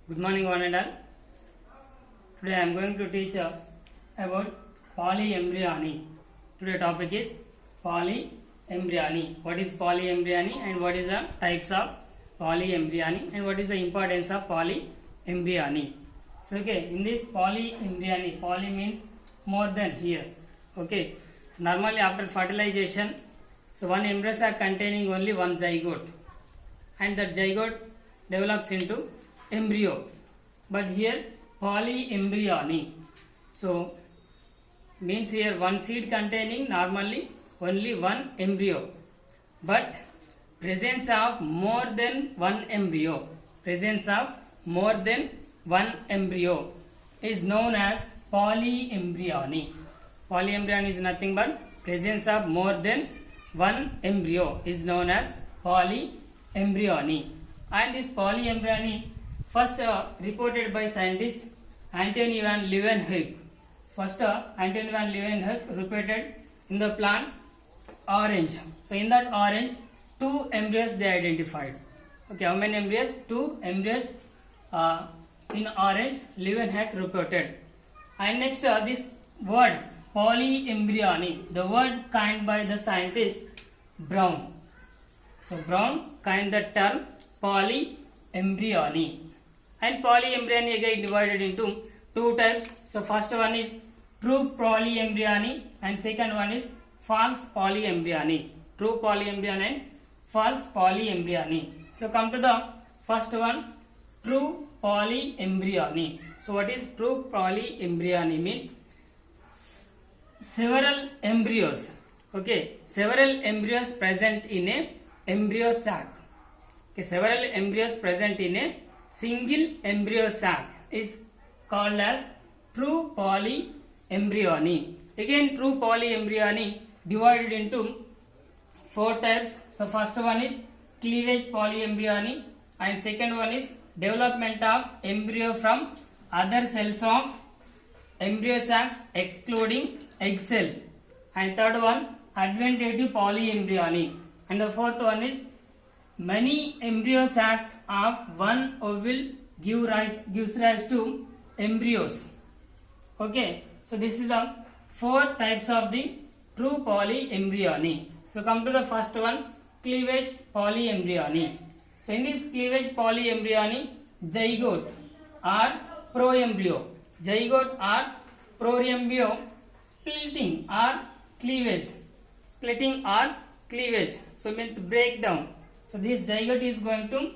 Good morning, one and all. Today I am going to teach about polyembryony. Today topic is polyembryony. What is polyembryony and what is the types of polyembryony and what is the importance of polyembryony. So in this polyembryony, poly means more than here. Okay. So normally after fertilization, so one embryo sac containing only one zygote, and that zygote develops into embryo. But here polyembryony, so means here one seed containing normally only one embryo, but presence of more than one embryo, is known as polyembryony. Polyembryony is nothing but presence of more than one embryo is known as polyembryony. And this polyembryony first reported by scientist Antoine van Leeuwenhoek. First Antoine van Leeuwenhoek reported in the plant orange. So in that orange, two embryos they identified. Okay, how many embryos? Two embryos in orange Leeuwenhoek reported. And next this word polyembryony, the word coined by the scientist Brown. So Brown coined the term polyembryony. And polyembryony again divided into two types. So first one is true polyembryony and second one is false polyembryony. True polyembryony and false polyembryony. So come to the first one, true polyembryony. So what is true polyembryony means? Several embryos. Okay, several embryos present in a embryo sac. Okay, several embryos present in a single embryo sac is called as true polyembryony. Again, true polyembryony divided into four types. So first one is cleavage polyembryony and second one is development of embryo from other cells of embryo sacs excluding egg cell, and third one adventative polyembryony, and the fourth one is many embryo sacs of one ovule gives rise to embryos. Okay, so this is the four types of the true polyembryony. So come to the first one, cleavage polyembryony. So in this cleavage polyembryony, zygote or proembryo, splitting or cleavage, so means breakdown. So this zygote is going to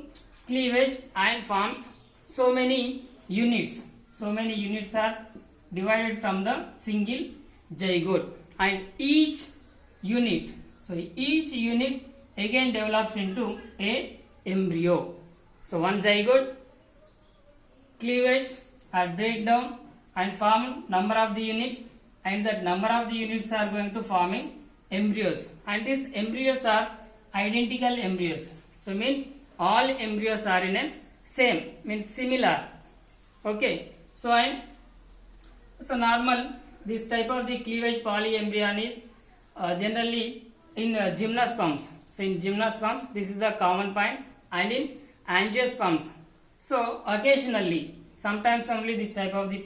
cleavage and forms so many units. So many units are divided from the single zygote, and each unit again develops into a embryo. So one zygote, cleavage or breakdown and form number of the units, and that number of the units are going to forming embryos, and these embryos are identical embryos. So means all embryos are in a same, means similar. Okay, so normal this type of the cleavage polyembryony is generally in gymnosperms. So in gymnosperms this is the common point, and in angiosperms. So occasionally, sometimes only this type of the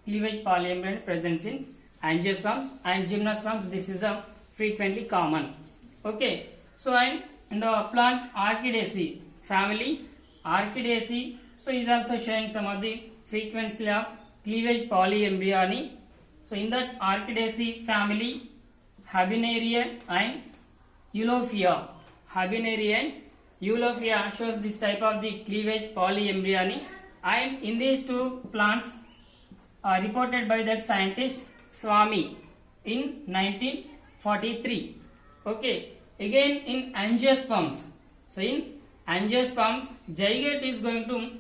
cleavage polyembryony presents in angiosperms, and gymnosperms this is the frequently common. Okay, so and in the plant Orchidaceae family, so is also showing some of the frequency of cleavage polyembryony. So in that Orchidaceae family, Habenaria and Eulophia, shows this type of the cleavage polyembryony, and in these two plants are reported by that scientist Swami in 1943. Okay, again in angiosperms. So in angiosperms, zygote is going to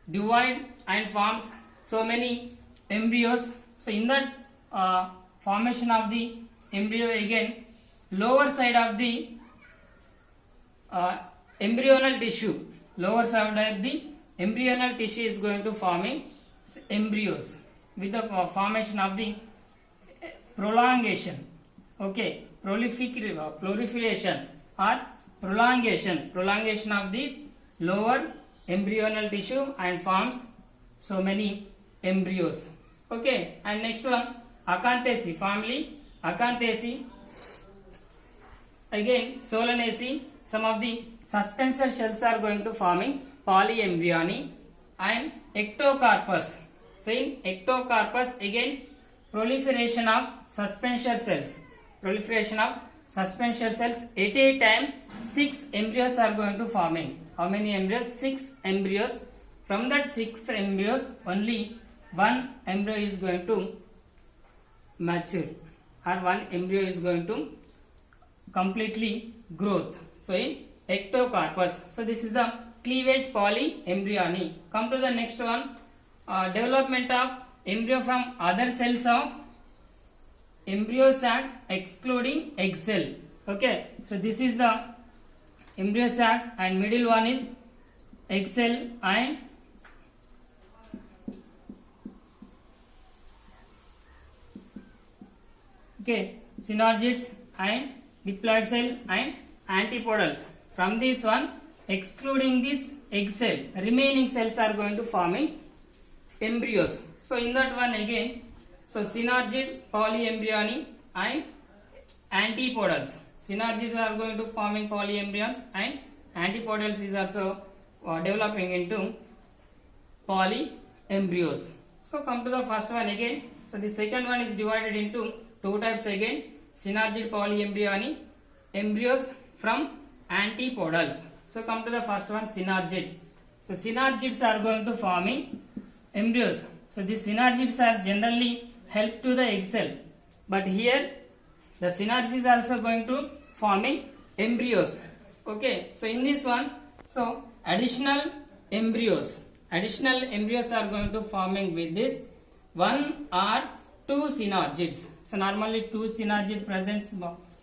divide and forms so many embryos. So in that formation of the embryo, again lower side of the embryonal tissue is going to forming embryos with the formation of the prolongation. Okay, proliferation or prolongation of these lower embryonal tissue and forms so many embryos. Okay, and next one, Acanthaceae family. Acanthaceae, again Solanaceae. Some of the suspensor shells are going to forming polyembryony and ectocarpus. So in ectocarpus, again proliferation of suspension cells. Proliferation of suspension cells. At a time, 6 embryos are going to forming. How many embryos? 6 embryos. From that 6 embryos, only one embryo is going to mature, or one embryo is going to completely growth. So in ectocarpus. So this is the cleavage polyembryony. Come to the next one, development of embryo from other cells of embryo sacs excluding egg cell. Okay, so this is the embryo sac, and middle one is egg cell and synergids and diploid cell and antipodals. From this one, excluding this egg cell, remaining cells are going to forming embryos. So in that one again, so synergid polyembryony and antipodals. Synergids are going to forming polyembryons and antipodals is also developing into polyembryos. So come to the first one again. So the second one is divided into two types again, synergid polyembryony, embryos from antipodals. So come to the first one, synergid. So synergids are going to forming embryos. So these synergids are generally help to the egg cell, but here the synergids are also going to forming embryos. Okay, so in this one, so additional embryos are going to forming with this one or two synergids. So normally two synergid presents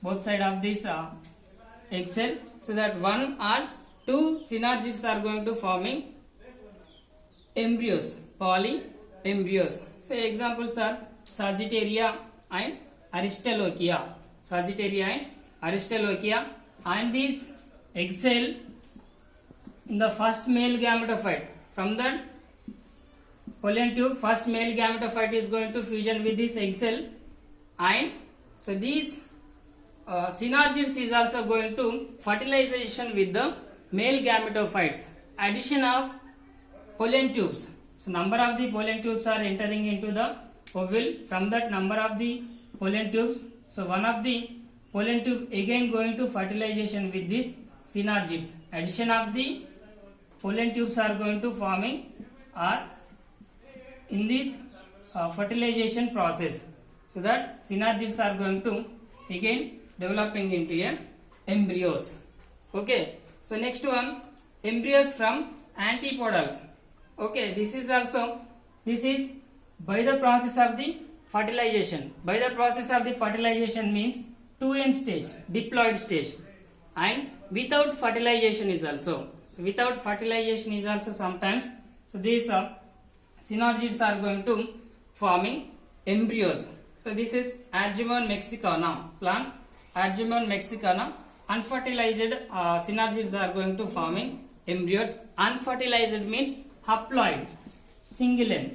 both side of this egg cell, so that one or two synergids are going to forming embryos, polyembryos. So examples are Sagittaria and Aristolochia. Sagittaria and Aristolochia, and this egg cell in the first male gametophyte. From that pollen tube, first male gametophyte is going to fusion with this egg cell, and so these synergids is also going to fertilization with the male gametophytes. Addition of pollen tubes. So number of the pollen tubes are entering into the ovule. From that number of the pollen tubes, so one of the pollen tube again going to fertilization with this synergids. Addition of the pollen tubes are going to forming or in this fertilization process, so that synergids are going to again developing into a embryos. Okay, so next one, embryos from antipodals. Okay, this is by the process of the fertilization. By the process of the fertilization means 2n stage, diploid stage, and without fertilization is also. So without fertilization is also sometimes. So these synergids are going to forming embryos. So this is Argemone mexicana plant. Argemone mexicana, unfertilized synergids are going to forming embryos. Unfertilized means haploid, single M.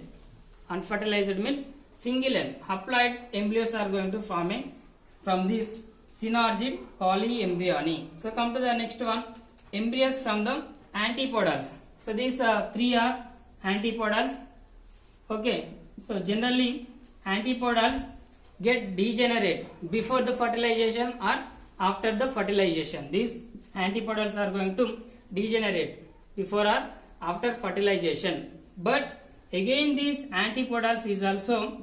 Unfertilized means single M. Haploid embryos are going to forming from this synergid polyembryony. So come to the next one, embryos from the antipodals. So these three are antipodals. Okay, so generally antipodals get degenerate before the fertilization or after the fertilization. These antipodals are going to degenerate before or after fertilization. But again these antipodals is also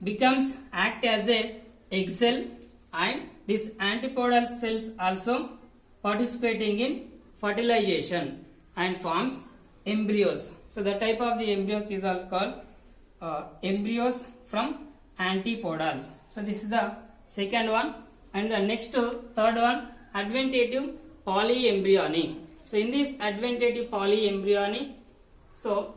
becomes act as a egg cell, and these antipodal cells also participating in fertilization and forms embryos. So the type of the embryos is also called embryos from antipodals. So this is the second one, and the next third one, adventative polyembryony. So in this adventative polyembryony, so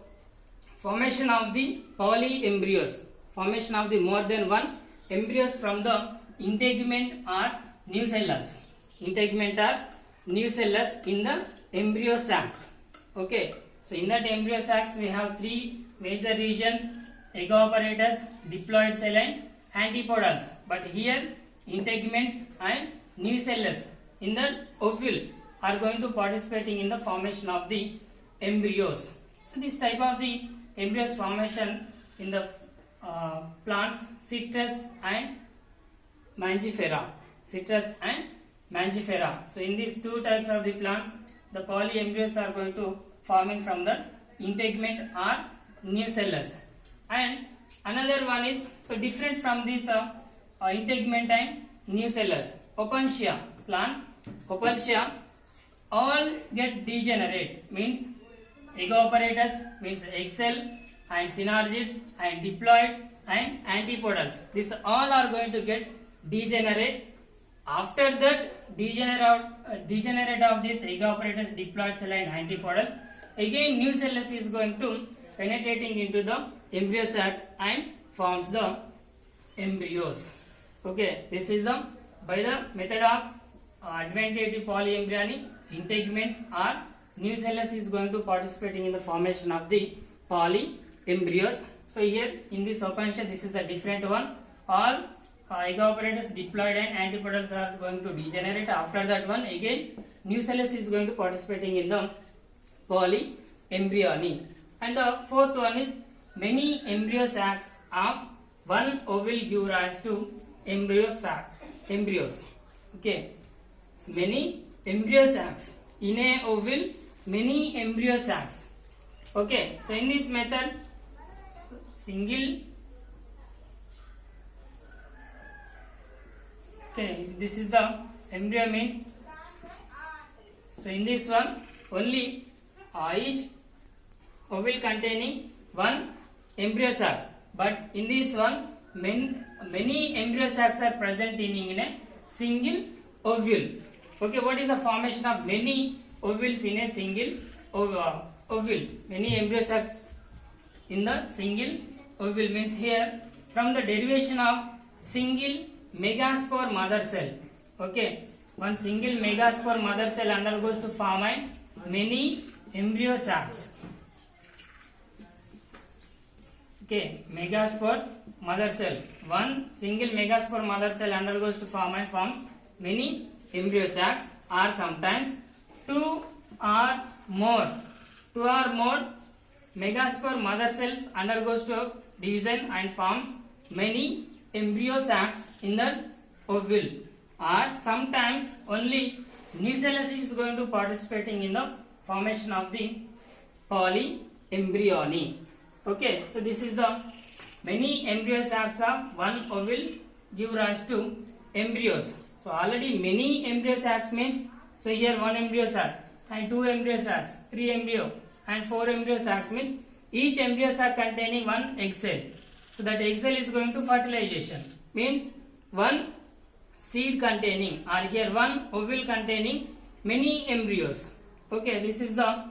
formation of the polyembryos, formation of the more than one embryos from the integument or nucellus. Integument or nucellus in the embryo sac. Okay, so in that embryo sacs we have three major regions: evaporators, diploid cell, and antipodals. But here integuments and nucellus in the ovule are going to participating in the formation of the embryos. So this type of the embryos formation in the plants Citrus and Mangifera. Citrus and Mangifera. So in these two types of the plants, the polyembryos are going to forming from the integument or nucellus. And another one is so different from this integument and nucellus. Opuntia plant, Opuntia all get degenerate, means evaporators means egg cell and synergids and diploid and antipodals. These all are going to get degenerate. After that degenerate of this evaporators, diploid cell and antipodals, again nucellus is going to penetrating into the embryo sac and forms the embryos. Okay, this is the by the method of adventative polyembryony, integuments or nucellus is going to participating in the formation of the polyembryos. So here in this Opuntia, this is a different one. All evaporators, diploid and antipodals are going to degenerate. After that one, again nucellus is going to participating in the polyembryony. And the fourth one is many embryo sacs of one ovule give rise to embryos. Okay, so many embryo sacs in a ovule, many embryo sacs. Okay, so in this method, single. Okay, this is the embryo means. So in this one, only each ovule containing one embryo sac. But in this one, many embryo sacs are present in a single ovule. Okay, what is the formation of many ovules in a single ovule? Many embryo sacs in the single ovule means here from the derivation of single megaspore mother cell. Okay, one single megaspore mother cell undergoes to form a many embryo sacs. Okay, megaspore mother cell. One single megaspore mother cell undergoes to form and forms many embryo sacs, or sometimes two or more megaspore mother cells undergoes to division and forms many embryo sacs in the ovule, or sometimes only nucellus is going to participating in the formation of the polyembryony. Okay, so this is the many embryo sacs of one ovule give rise to embryos. So already many embryo sacs means, so here one embryo sac and two embryo sacs, three embryo and four embryo sacs means each embryo sac containing one egg cell. So that egg cell is going to fertilization, means one seed containing, or here one ovule containing many embryos. Okay, this is the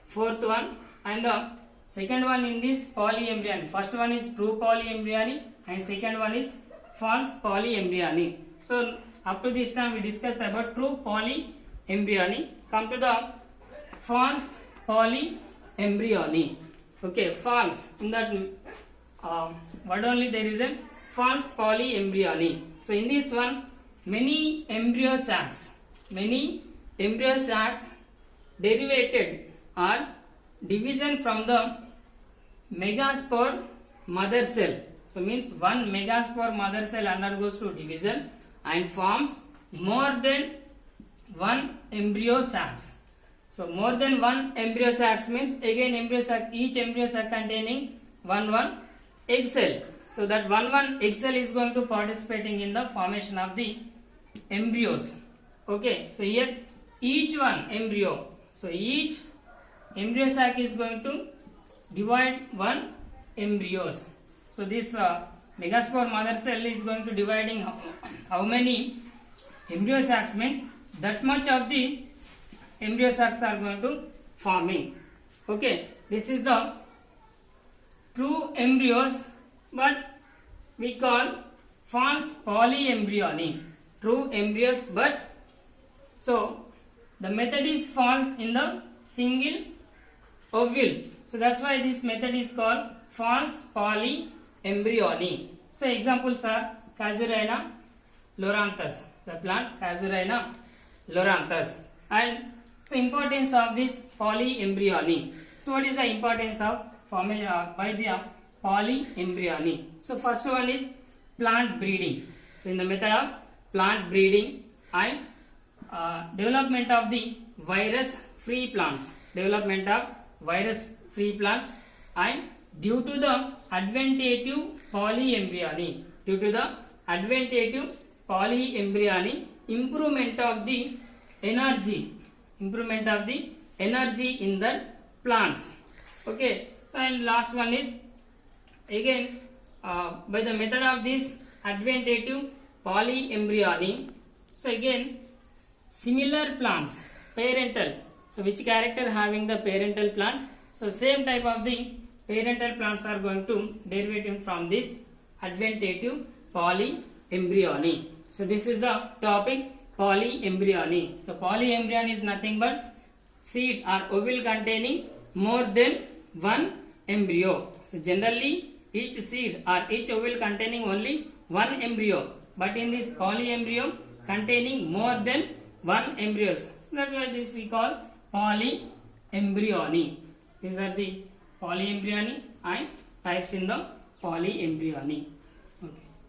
fourth one. And the second one in this polyembryony, first one is true polyembryony and second one is false polyembryony. So up to this time we discussed about true polyembryony. Come to the false polyembryony. Okay, false, in that word only there is a false polyembryony. So in this one, many embryo sacs derivated or division from the megaspore mother cell. So means one megaspore mother cell undergoes to division and forms more than one embryo sacs. So more than one embryo sacs means again embryo sac, each embryo sac containing one egg cell. So that one egg cell is going to participating in the formation of the embryos. Okay, so here each one embryo, so each embryo sac is going to divide one embryos. So this megaspore mother cell is going to dividing how many embryo sacs means that much of the embryo sacs are going to forming. Okay, this is the true embryos, but we call false polyembryony. True embryos, but so the method is false in the single ovule. So that's why this method is called false polyembryony. So examples are Casuarina loranthus, the plant Casuarina loranthus. And so importance of this polyembryony. So what is the importance of formation by the polyembryony? So first one is plant breeding. So in the method of plant breeding and development of the virus free plants, development of virus free plants, and due to the adventative polyembryony, due to the adventative polyembryony, improvement of the energy, improvement of the energy in the plants. Okay, so and last one is again by the method of this adventative polyembryony. So again similar plants, parental. So which character having the parental plant? So same type of the parental plants are going to derivative from this adventative polyembryony. So this is the topic polyembryony. So polyembryony is nothing but seed or ovule containing more than one embryo. So generally each seed or each ovule containing only one embryo, but in this polyembryo containing more than one embryos. So that's why this we call polyembryony. These are the polyembryony and types in the polyembryony.